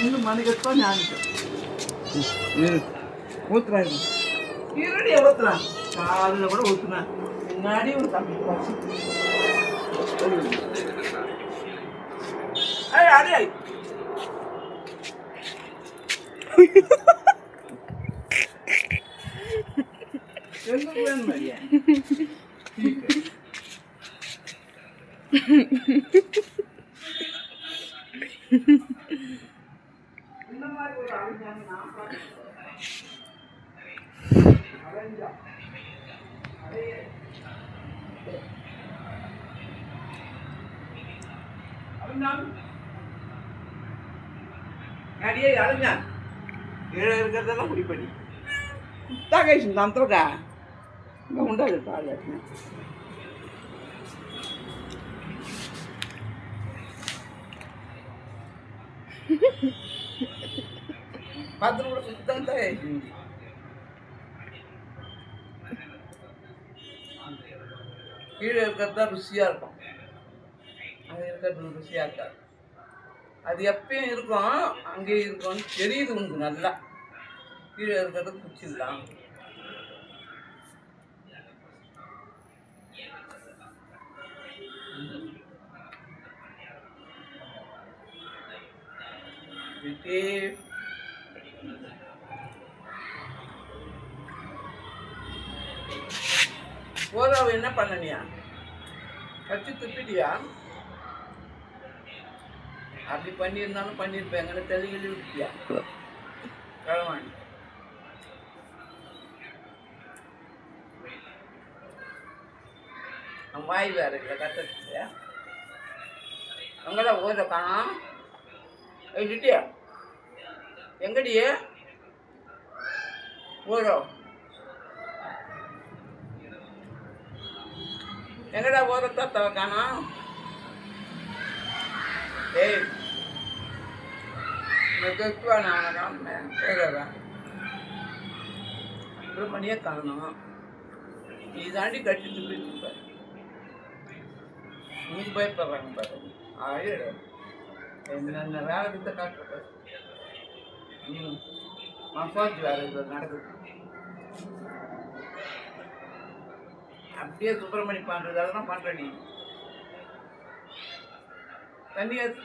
இன்னும் மணிக்கத்தான் ஞானிக்கும் ஊத்துறாரு ஈரடியை ஊத்துறான் காலில் கூட ஊத்துனேன் முன்னாடி ஒரு தம்பி அதே எங்க வேணும் மாதிரியா இந்த மாதிரி ஒரு அழிஞ்சாங்க நான் அழிஞ்சா அதையே அடியே அழிஞ்சான் கீழே இருக்கிறதெல்லாம் குடிப்படி தாகேஷ் தந்தோடா இங்கே உண்டாது பால் பார்த்து கூட சுத்தம் தாகேஷ் கீழே இருக்கிறது தான் ருசியாக இருக்கும் அங்கே இருக்கிறது ருசியாக இருக்காது அது எப்பயும் இருக்கும் அங்கேயும் இருக்கும்னு தெரியுது உனக்கு நல்லா கீழே இருக்கிறது குச்சிடலாம் போதாவை என்ன பண்ணனியா கட்சி துப்பிட்டியா அப்படி பண்ணியிருந்தாலும் பண்ணியிருப்பேன் எங்களை தெளிவில் விட்டுட்டியா கிழவாணி வாய் வேற இல்லை கற்றுட்டு அங்கதான் ஓத காணோம் எழுதிட்டியா எங்கடியே ஓதம் எங்கடா ஓதத்தா காணோம் ஏய் கெட்டுவா நான் காணுமேன் ஓதவன் 2 மணியே காணணும் நீ தாண்டி கட்டி துப்பிட்டு நீ பயப்படுறாங்க பாரு ஆயிடும் என்னென்ன வேலை கிட்ட காட்டுற மசாஜ் வேலை இதில் நடக்குது அப்படியே சுப்பிரமணி பண்ணுறது அதெல்லாம் பண்ணுற நீ தண்ணியாச்சு